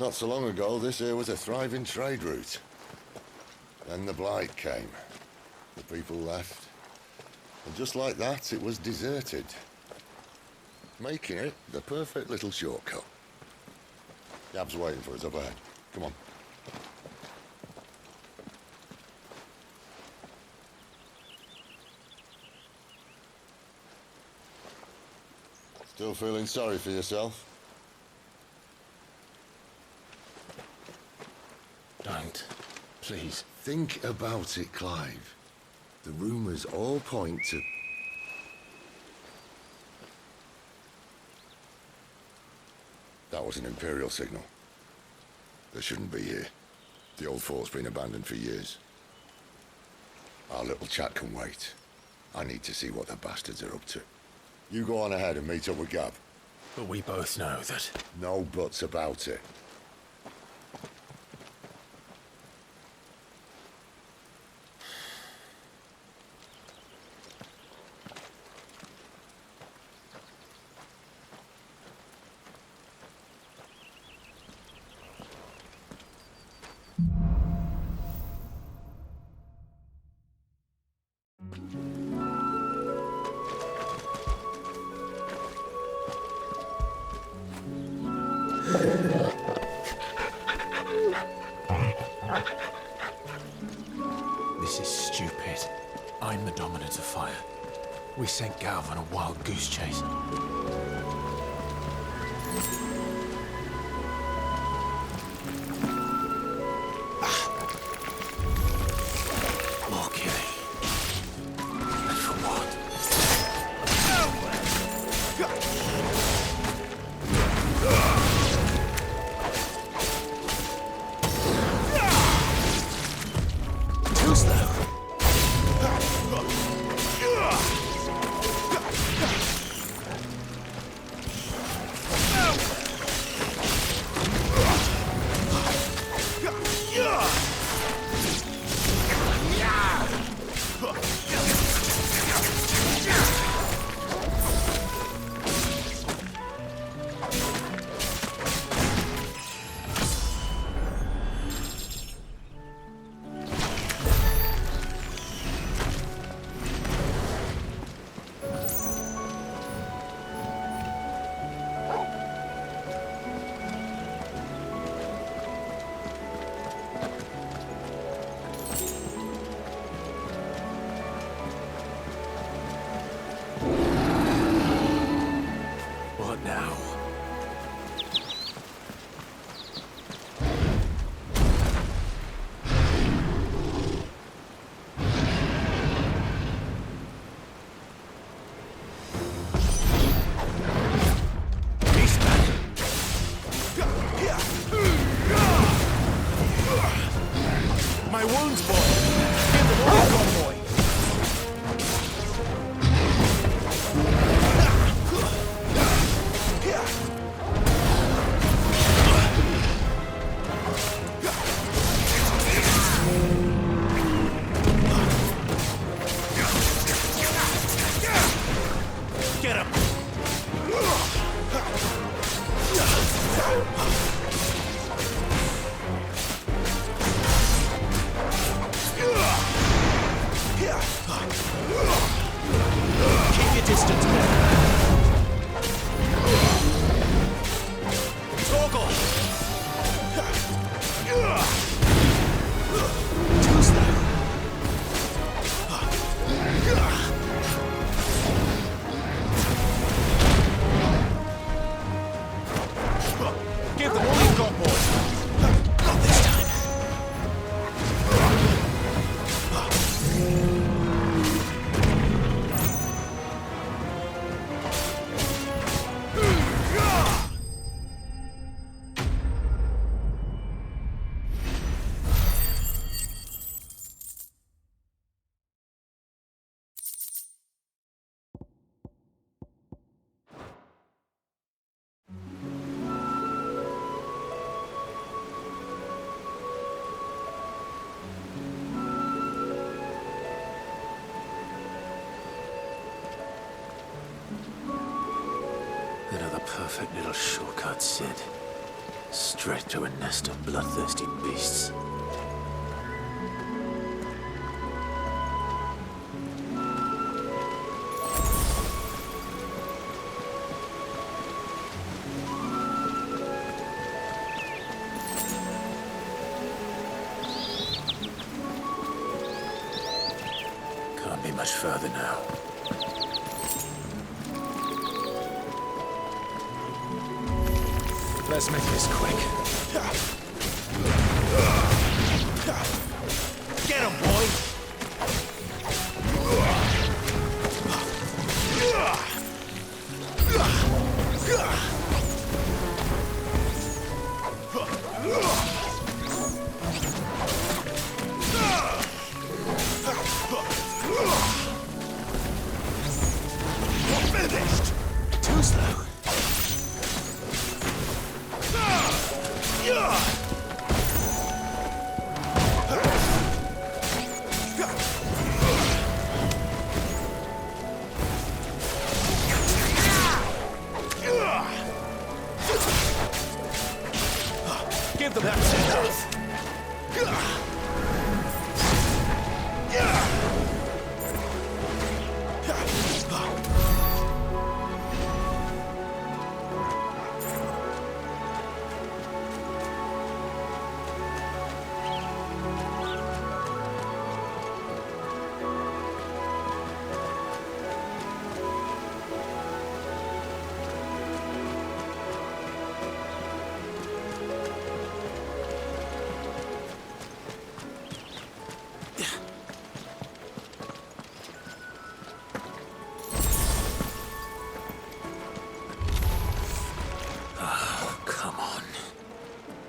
Not so long ago, this here was a thriving trade route. Then the Blight came. The people left. And just like that, it was deserted. Making it the perfect little shortcut. Yab's waiting for us up ahead. Come on. Still feeling sorry for yourself? Don't. Please. Think about it, Clive. The rumours all point to... That was an Imperial signal. They shouldn't be here. The old fort's been abandoned for years. Our little chat can wait. I need to see what the bastards are up to. You go on ahead and meet up with Gab. But we both know that... No buts about it. This is stupid. I'm the dominant of fire. We sent Galv on a wild goose chase. More killing. And for what? Too slow. What now? My wounds, boy! Give them all you've got, boy! Get him! Keep your distance, man. Toggle! Too slow. Give them all you've got, boy. Not this time. Another perfect little shortcut, Sid. Straight to a nest of bloodthirsty beasts. Can't be much further now. Let's make this quick. Get him, boy! You're finished! Too slow. Give them that's enough.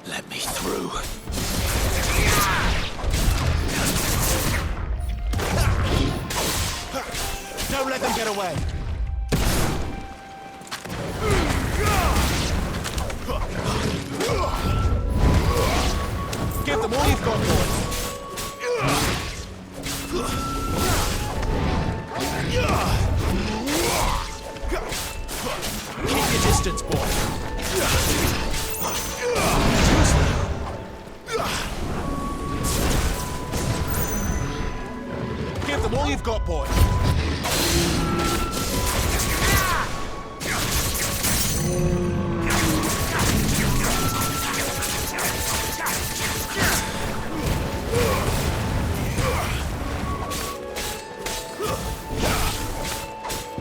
Let me through. Don't let them get away. Give them all you've got, boys. Keep your distance, boy. Give them all you've got, boy.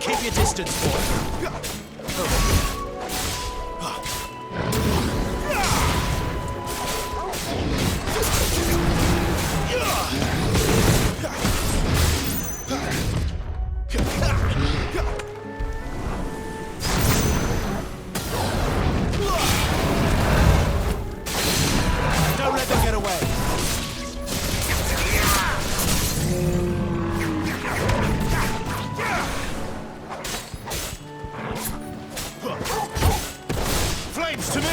Keep your distance, boy. Don't let them get away. Flames to me!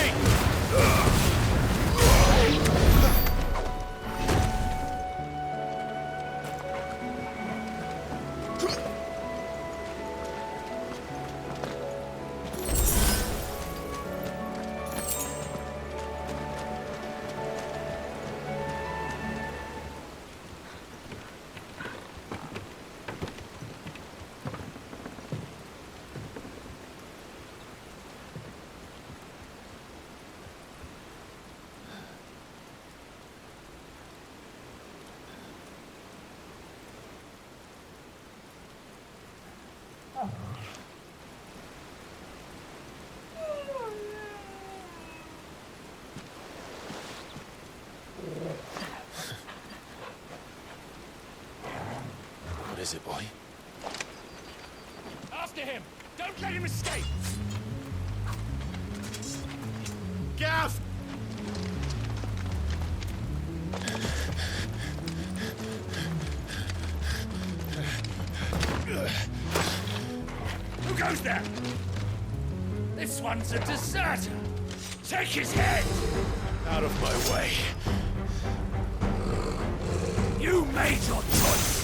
What is it, boy? After him! Don't let him escape! Gav! Who goes there? This one's a deserter! Take his head! Out of my way. You made your choice!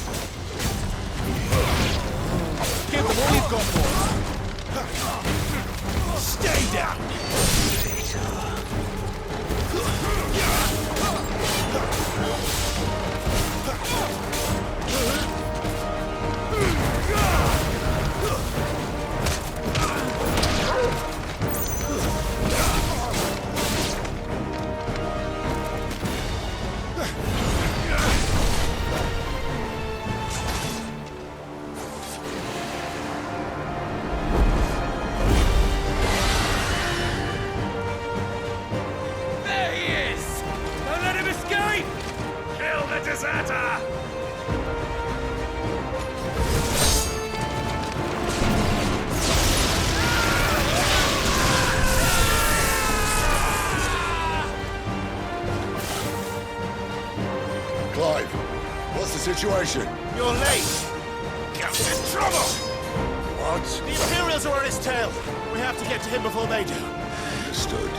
Give them all you've got, boys. Stay down! deserter! Clive, what's the situation? You're late! Count's in trouble! What? The Imperials are on his tail! We have to get to him before they do. Understood.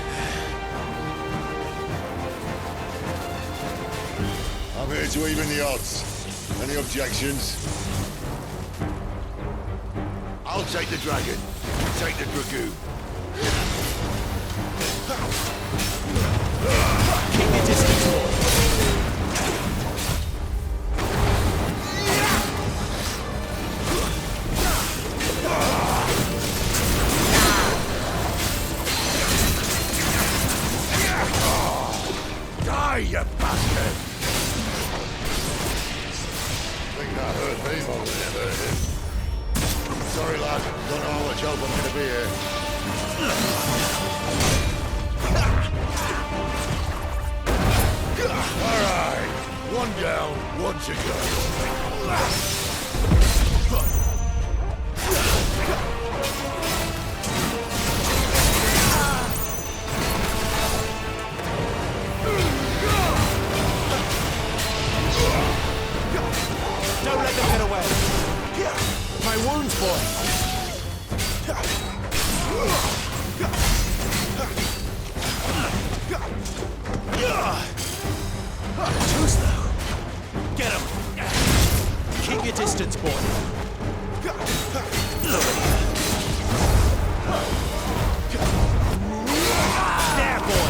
I'm here to even the odds. Any objections? I'll take the dragon. You take the dragoon. Keep your distance, boy. Die, you bastard! I think that hurt me more than it hurt him. Sorry, lad. Don't know how much help I'm gonna be here. Alright. One down, one to go. Don't let them get away. My wounds, boy. Too slow. Get him. Keep your distance, boy. There, boy.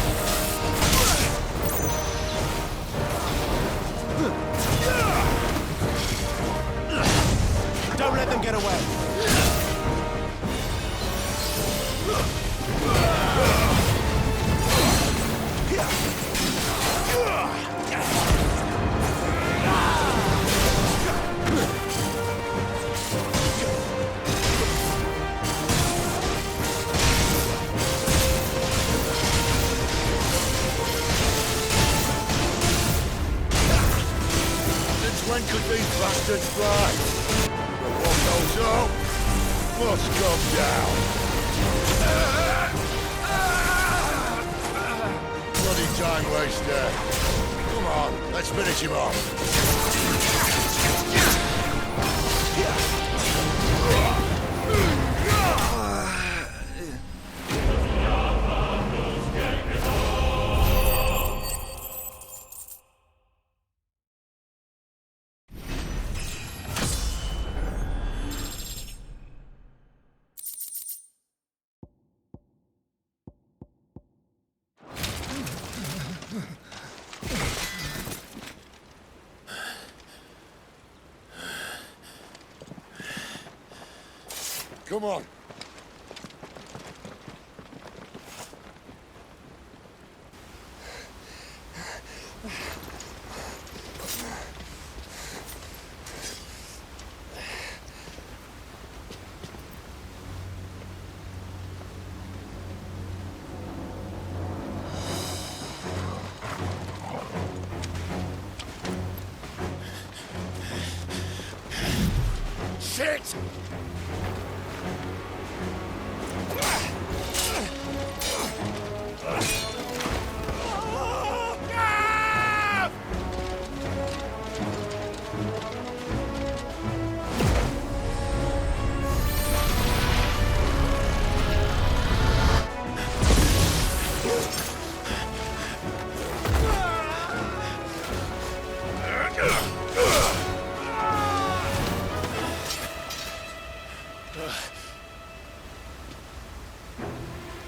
Don't let them get away. Since when could these bastards fly? The one goes up, must come down. Bloody time waster. Come on, let's finish him off. Come on. Shit!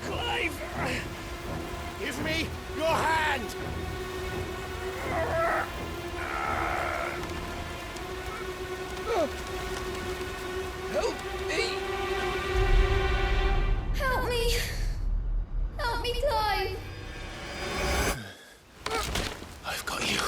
Clive! Give me your hand! Help me! Help me! Help me, Clive! I've got you.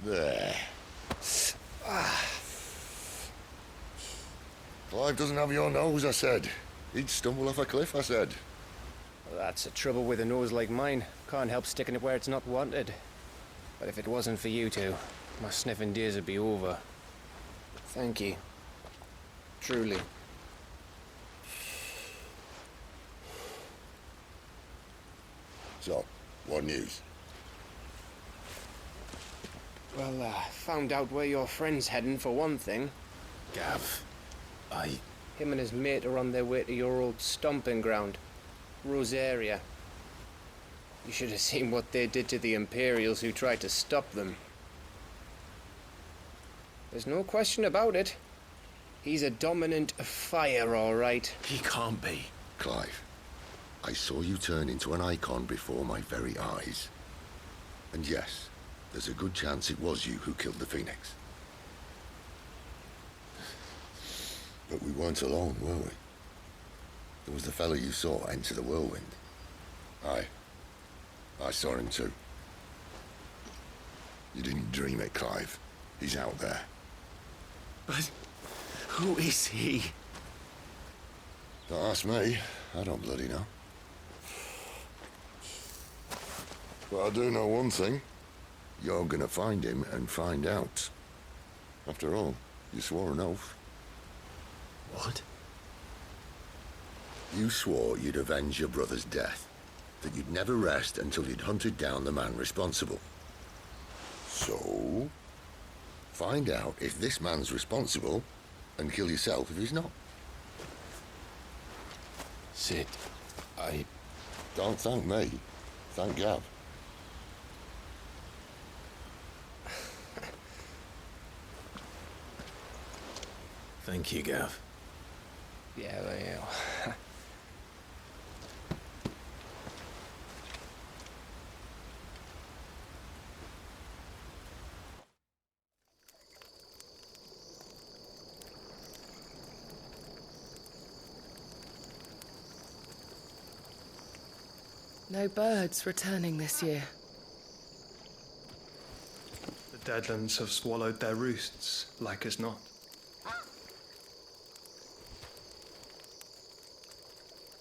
There. Clive doesn't have your nose, I said. He'd stumble off a cliff, I said. Well, that's the trouble with a nose like mine. Can't help sticking it where it's not wanted. But if it wasn't for you two, my sniffing days would be over. Thank you. Truly. So, what news? Well, found out where your friend's heading for one thing. Gav, Him and his mate are on their way to your old stomping ground, Rosaria. You should have seen what they did to the Imperials who tried to stop them. There's no question about it. He's a dominant of fire, all right. He can't be. Clive, I saw you turn into an icon before my very eyes. And yes, there's a good chance it was you who killed the Phoenix. But we weren't alone, were we? There was the fellow you saw enter the whirlwind. I saw him too. You didn't dream it, Clive. He's out there. But who is he? Don't ask me. I don't bloody know. But I do know one thing. You're gonna find him and find out. After all, you swore an oath. What? You swore you'd avenge your brother's death. That you'd never rest until you'd hunted down the man responsible. So, find out if this man's responsible and kill yourself if he's not. Sid, Don't thank me. Thank Gav. Thank you, Gav. Yeah, well. No birds returning this year. The Deadlands have swallowed their roosts, like as not.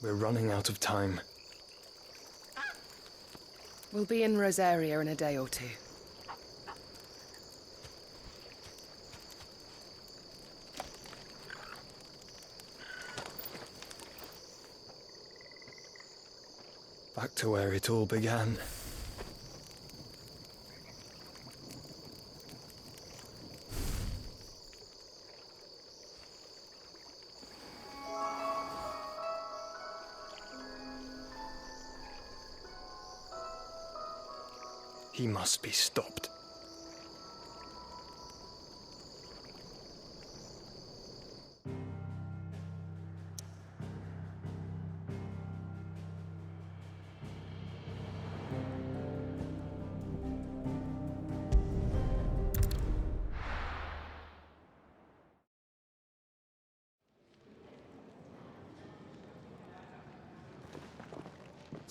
We're running out of time. We'll be in Rosaria in a day or two. Back to where it all began. He must be stopped.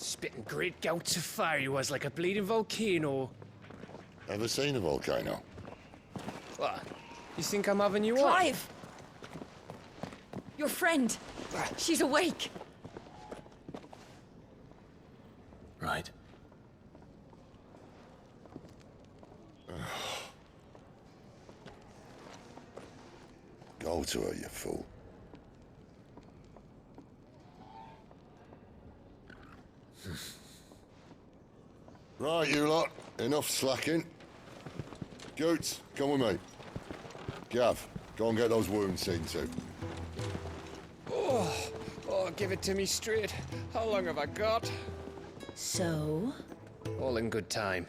Spitting great gouts of fire he was, like a bleeding volcano. Ever seen a volcano? What? You think I'm having you on? Clive! Your friend! She's awake! Right. Go to her, you fool. Right, you lot. Enough slacking. Goots, come with me. Gav, go and get those wounds seen to. Oh, give it to me straight. How long have I got? So? All in good time.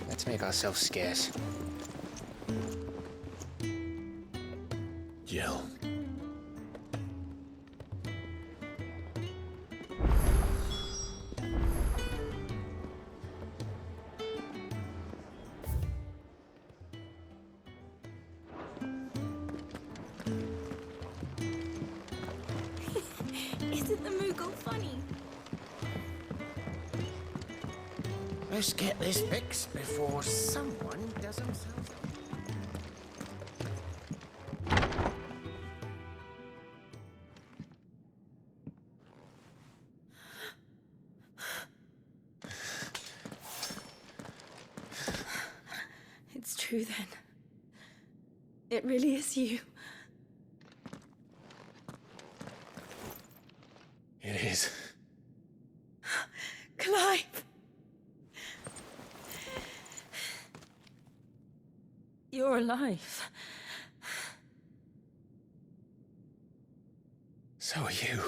Let's make ourselves scarce. Jill. Isn't the Moogle funny? Let's get this fixed before someone does themselves. It's true then. It really is you. It is. Clive! You're alive. So are you.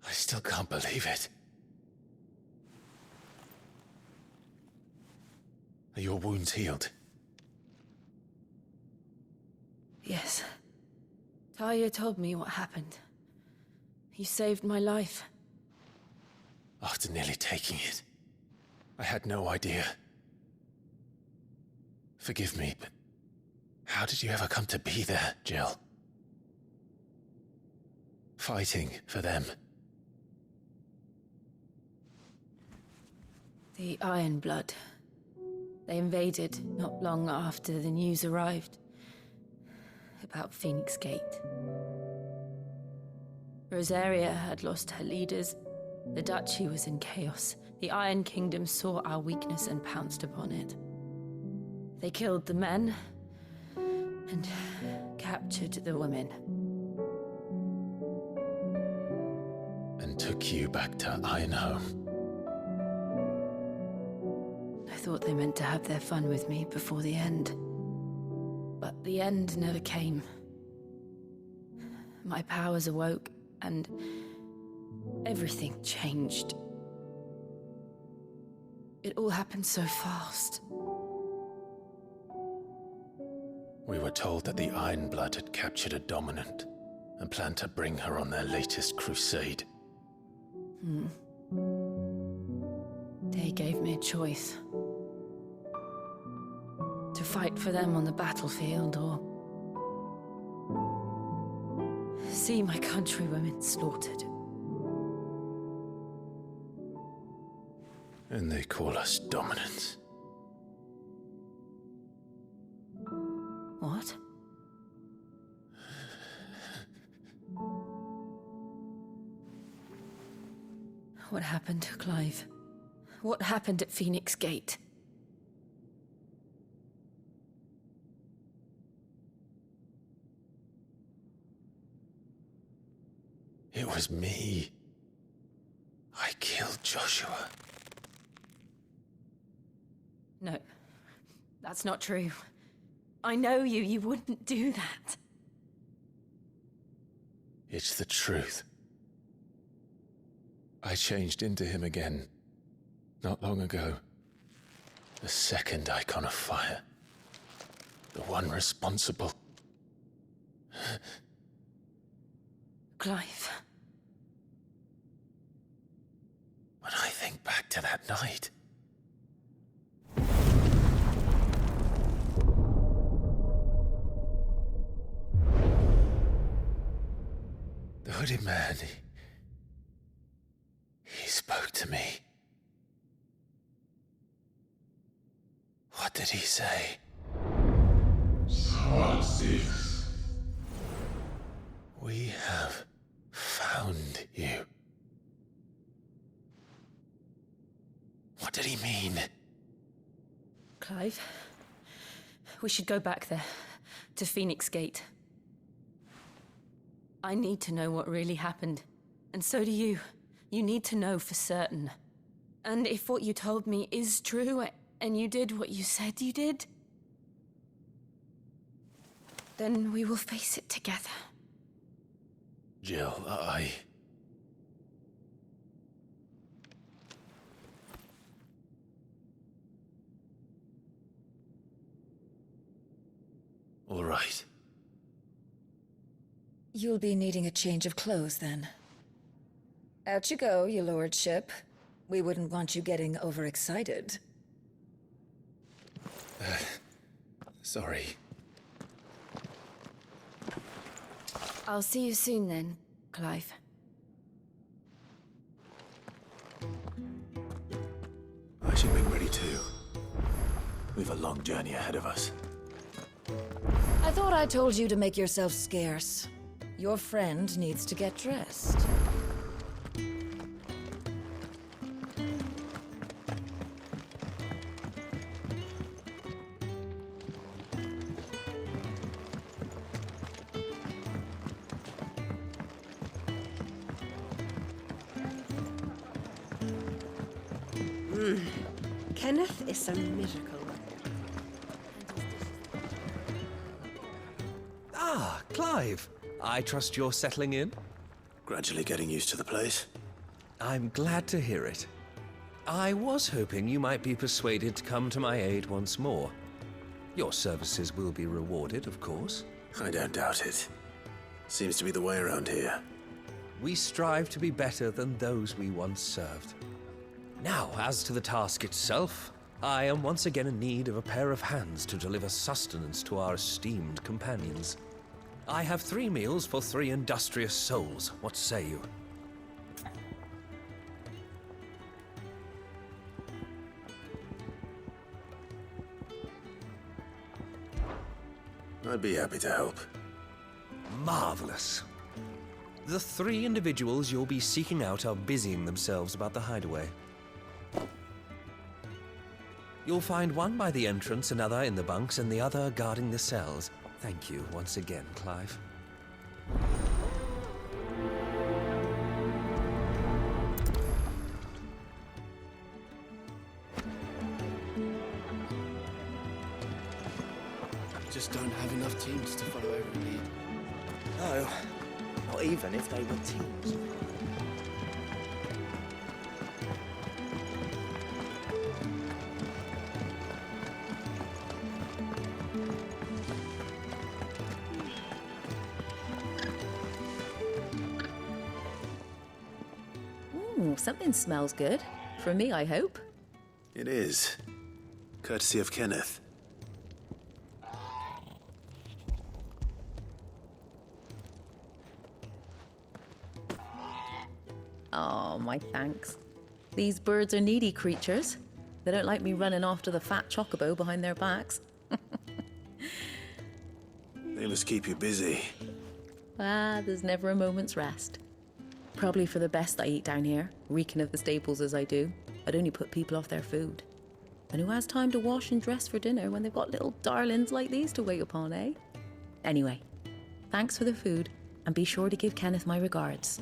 I still can't believe it. Are your wounds healed? Yes. Talia told me what happened. You saved my life. After nearly taking it, I had no idea. Forgive me, but how did you ever come to be there, Jill? Fighting for them. The Iron Blood. They invaded not long after the news arrived about Phoenix Gate. Rosaria had lost her leaders. The Duchy was in chaos. The Iron Kingdom saw our weakness and pounced upon it. They killed the men and captured the women. And took you back to Ironhome. I thought they meant to have their fun with me before the end. But the end never came. My powers awoke, and everything changed. It all happened so fast. We were told that the Iron Blood had captured a dominant and planned to bring her on their latest crusade. They gave me a choice. To fight for them on the battlefield, or see my countrywomen slaughtered. And they call us dominants. What? What happened to Clive? What happened at Phoenix Gate? It was me. I killed Joshua. No, that's not true. I know you. You wouldn't do that. It's the truth. I changed into him again, not long ago. The second icon of fire. The one responsible. Clive. When I think back to that night... The hooded man, he spoke to me. What did he say? XVI. We have found you. What did he mean? Clive, we should go back there, to Phoenix Gate. I need to know what really happened. And so do you. You need to know for certain. And if what you told me is true, and you did what you said you did, then we will face it together. Jill, All right. You'll be needing a change of clothes, then. Out you go, your lordship. We wouldn't want you getting overexcited. Sorry. I'll see you soon then, Clive. We've a long journey ahead of us. I thought I told you to make yourself scarce. Your friend needs to get dressed. Kenneth is a miracle. Ah, Clive. I trust you're settling in? Gradually getting used to the place. I'm glad to hear it. I was hoping you might be persuaded to come to my aid once more. Your services will be rewarded, of course. I don't doubt it. Seems to be the way around here. We strive to be better than those we once served. Now, as to the task itself, I am once again in need of a pair of hands to deliver sustenance to our esteemed companions. I have 3 meals for 3 industrious souls. What say you? I'd be happy to help. Marvelous. The 3 individuals you'll be seeking out are busying themselves about the hideaway. You'll find one by the entrance, another in the bunks, and the other guarding the cells. Thank you once again, Clive. Just don't have enough teams to follow every lead. No, not even if they were teams. Ooh, something smells good. For me, I hope. It is. Courtesy of Kenneth. Oh, my thanks. These birds are needy creatures. They don't like me running after the fat chocobo behind their backs. They must keep you busy. Ah, there's never a moment's rest. Probably for the best I eat down here, reeking of the staples as I do. I'd only put people off their food. And who has time to wash and dress for dinner when they've got little darlings like these to wait upon, eh? Anyway, thanks for the food, and be sure to give Kenneth my regards.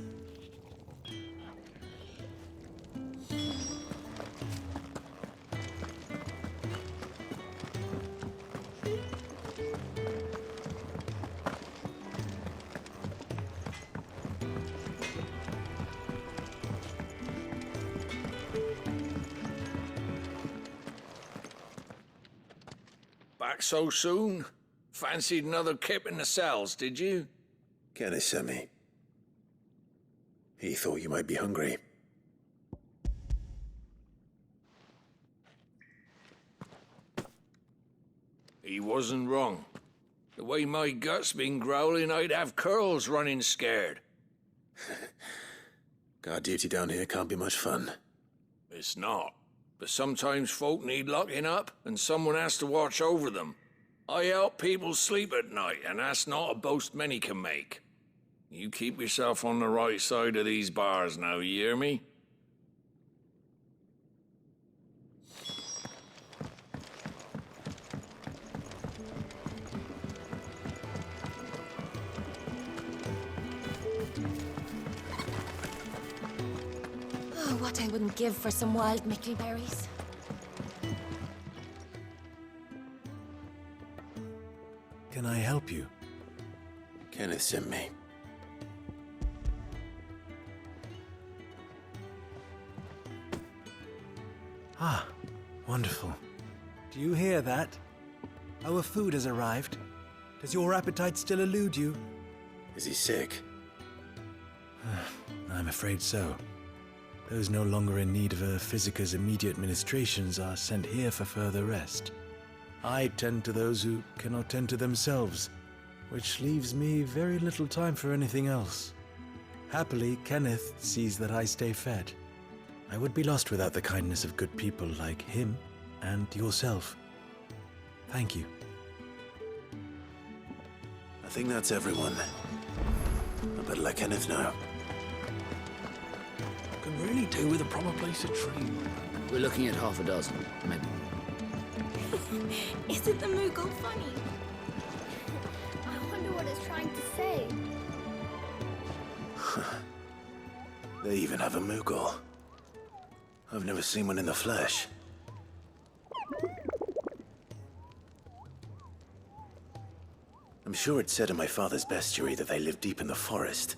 Back so soon? Fancied another kip in the cells, did you? Kenneth sent me. He thought you might be hungry. He wasn't wrong. The way my gut's been growling, I'd have curls running scared. Guard duty down here can't be much fun. It's not. But sometimes folk need locking up, and someone has to watch over them. I help people sleep at night, and that's not a boast many can make. You keep yourself on the right side of these bars now, you hear me? Oh, what I wouldn't give for some wild mickleberries. Can I help you? Kenneth sent me. Ah, wonderful. Do you hear that? Our food has arrived. Does your appetite still elude you? Is he sick? I'm afraid so. Those no longer in need of a physicker's immediate ministrations are sent here for further rest. I tend to those who cannot tend to themselves, which leaves me very little time for anything else. Happily, Kenneth sees that I stay fed. I would be lost without the kindness of good people like him and yourself. Thank you. I think that's everyone. I better let Kenneth know. Can really do with a proper place to treat. We're looking at half a dozen, maybe. Isn't the Moogle funny? I wonder what it's trying to say. They even have a Moogle. I've never seen one in the flesh. I'm sure it said in my father's bestiary that they live deep in the forest,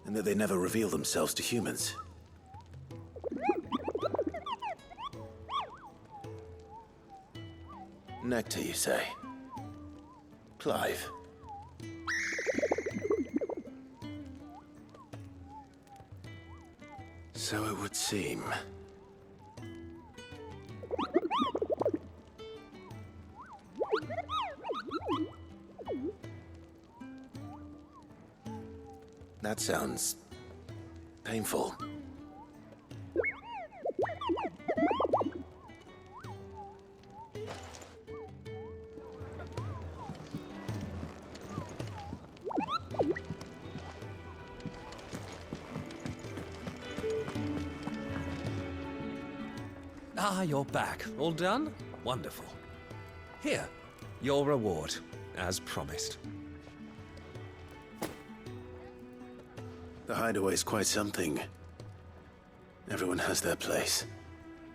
and that they never reveal themselves to humans. Nectar, you say? Clive. So it would seem. That sounds painful. Ah, you're back. All done? Wonderful. Here, your reward, as promised. The hideaway's quite something. Everyone has their place.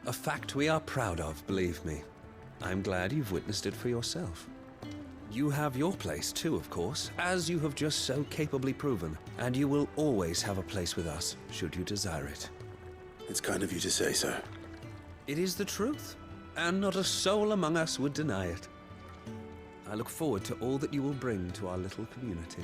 A fact we are proud of, believe me. I'm glad you've witnessed it for yourself. You have your place too, of course, as you have just so capably proven, and you will always have a place with us, should you desire it. It's kind of you to say so. It is the truth, and not a soul among us would deny it. I look forward to all that you will bring to our little community.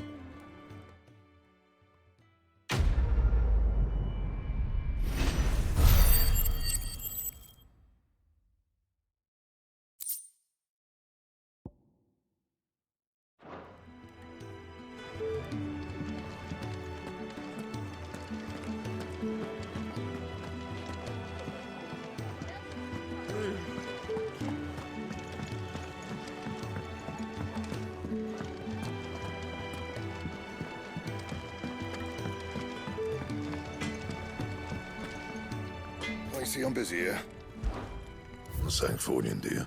I see I'm busy here. Not Sancfordian, do you?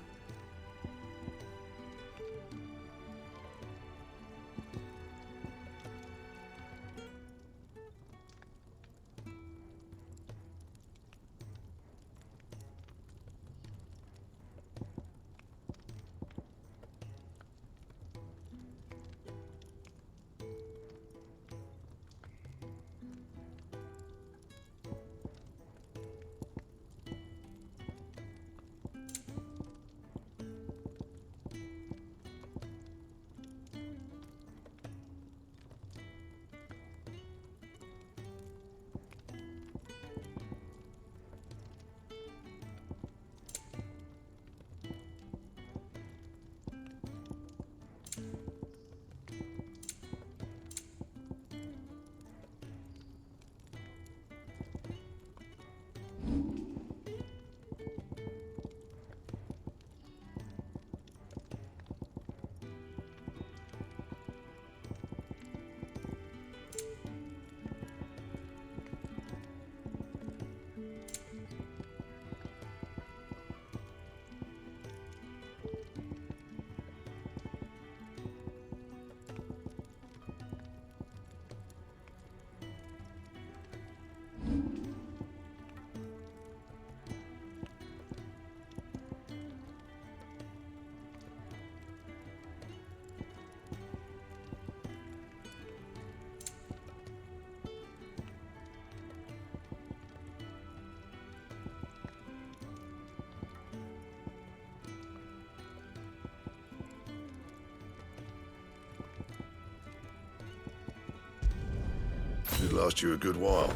Should last you a good while.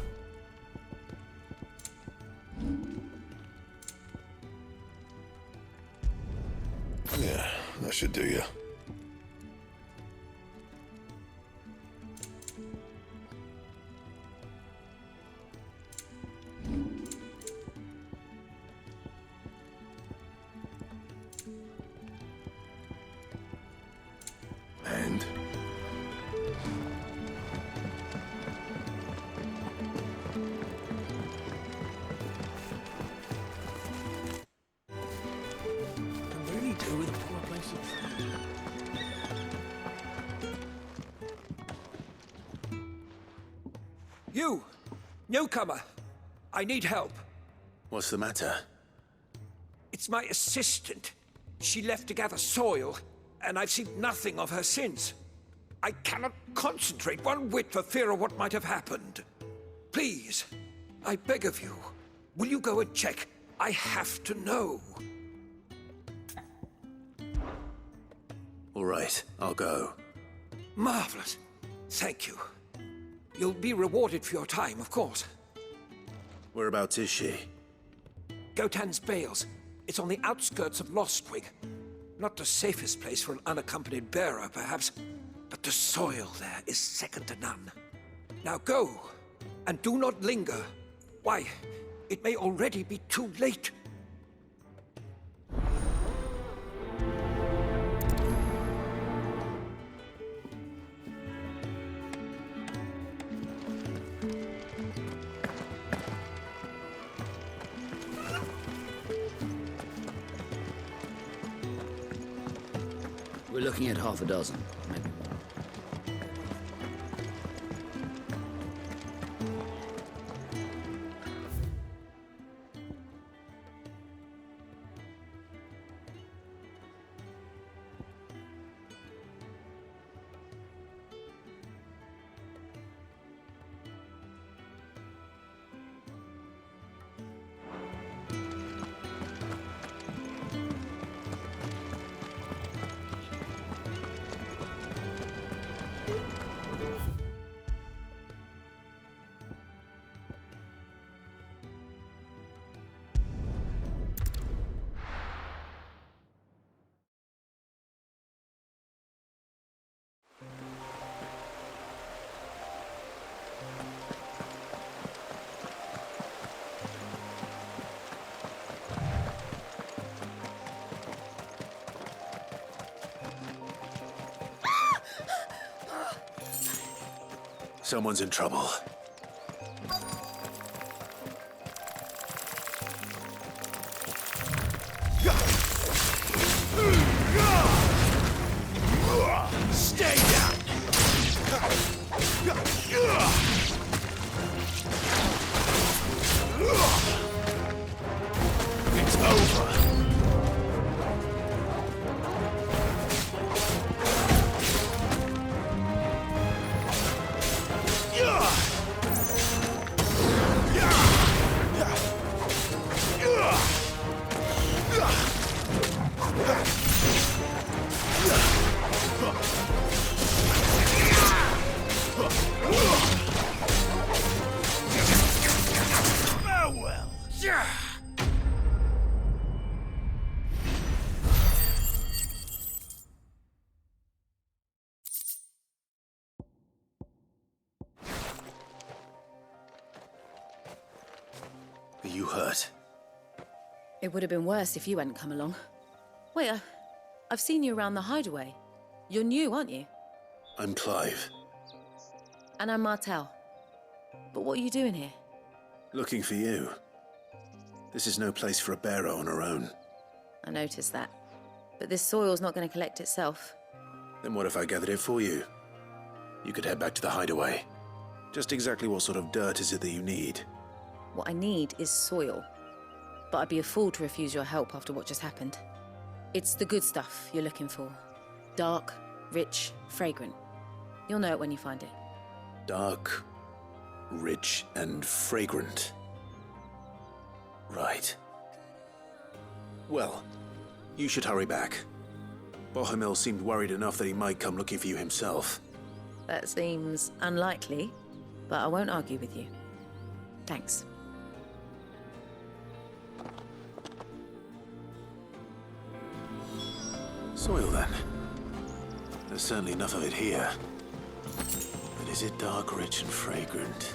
Yeah, that should do you. You! Newcomer! I need help. What's the matter? It's my assistant. She left to gather soil, and I've seen nothing of her since. I cannot concentrate one whit for fear of what might have happened. Please, I beg of you, will you go and check? I have to know. All right, I'll go. Marvelous. Thank you. You'll be rewarded for your time, of course. Whereabouts is she? Gotan's Bales. It's on the outskirts of Lostwig. Not the safest place for an unaccompanied bearer, perhaps, but the soil there is second to none. Now go, and do not linger. Why, it may already be too late. We're looking at half a dozen, maybe more. Someone's in trouble. Stay down! It's over. Farewell! Yeah! Are you hurt? It would have been worse if you hadn't come along. Wait, I've seen you around the hideaway. You're new, aren't you? I'm Clive. And I'm Martel. But what are you doing here? Looking for you. This is no place for a bearer on her own. I noticed that. But this soil's not going to collect itself. Then what if I gathered it for you? You could head back to the hideaway. Just exactly what sort of dirt is it that you need? What I need is soil. But I'd be a fool to refuse your help after what just happened. It's the good stuff you're looking for. Dark, rich, fragrant. You'll know it when you find it. Dark, rich, and fragrant. Right. Well, you should hurry back. Bohemil seemed worried enough that he might come looking for you himself. That seems unlikely, but I won't argue with you. Thanks. Soil, then. There's certainly enough of it here. But is it dark, rich, and fragrant?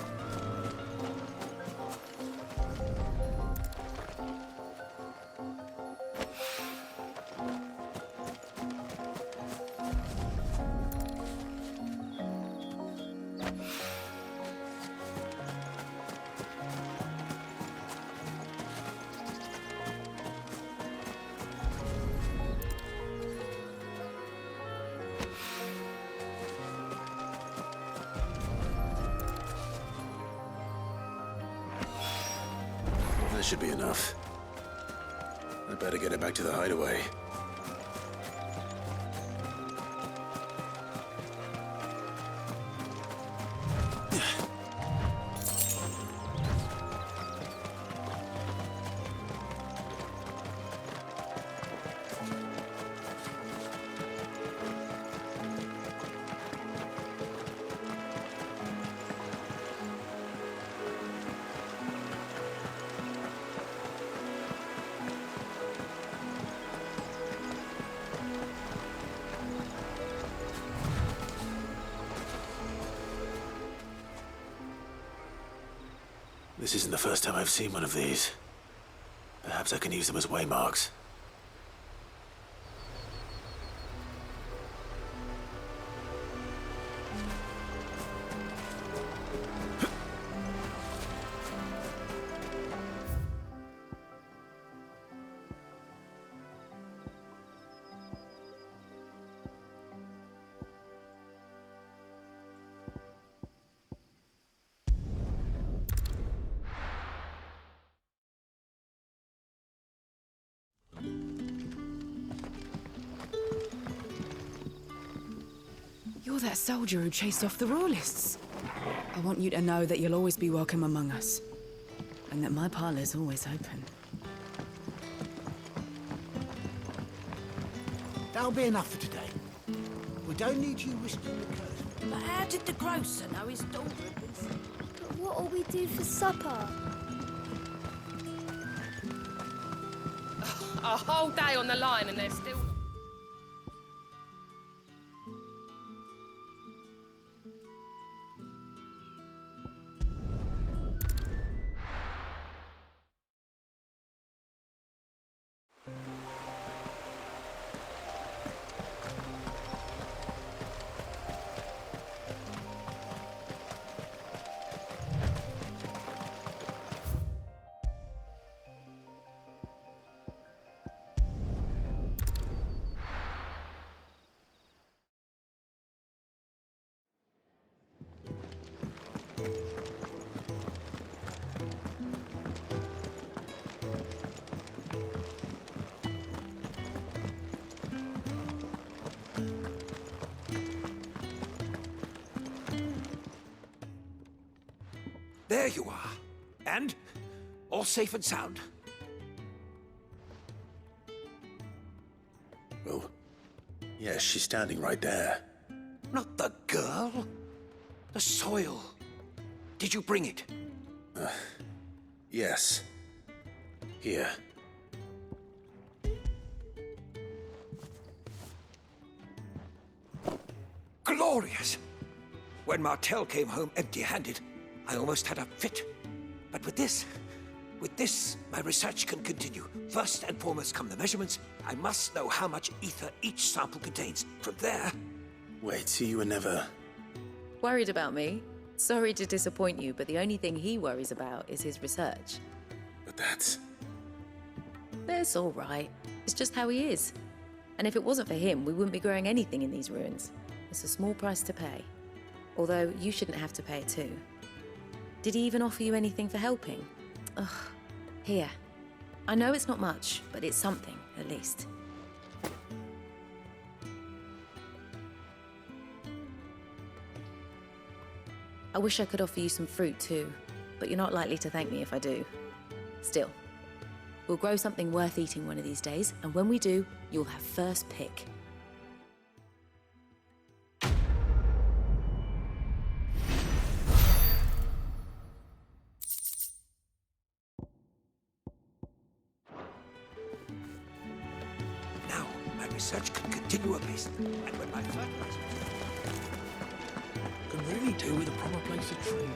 That should be enough. I'd better get it back to the hideaway. This isn't the first time I've seen one of these. Perhaps I can use them as waymarks. You're that soldier who chased off the royalists. I want you to know that you'll always be welcome among us. And that my parlour's always open. That'll be enough for today. We don't need you risking the curse. But how did the grocer know his daughter had been sick? But what'll we do for supper? A whole day on the line and they're still... There you are. And all safe and sound. Well, yes, she's standing right there. Not the girl. The soil. Did you bring it? Yes. Here. Glorious! When Martel came home empty-handed, I almost had a fit. But with this, my research can continue. First and foremost come the measurements. I must know how much ether each sample contains. From there... Wait, so you were never... Worried about me? Sorry to disappoint you, but the only thing he worries about is his research. But that's... That's all right. It's just how he is. And if it wasn't for him, we wouldn't be growing anything in these ruins. It's a small price to pay. Although, you shouldn't have to pay it too. Did he even offer you anything for helping? Ugh. Here. I know it's not much, but it's something, at least. I wish I could offer you some fruit too, but you're not likely to thank me if I do. Still, we'll grow something worth eating one of these days, and when we do, you'll have first pick. Now, my research can continue apace, and when my fertilizer... Can really do with a proper place to train.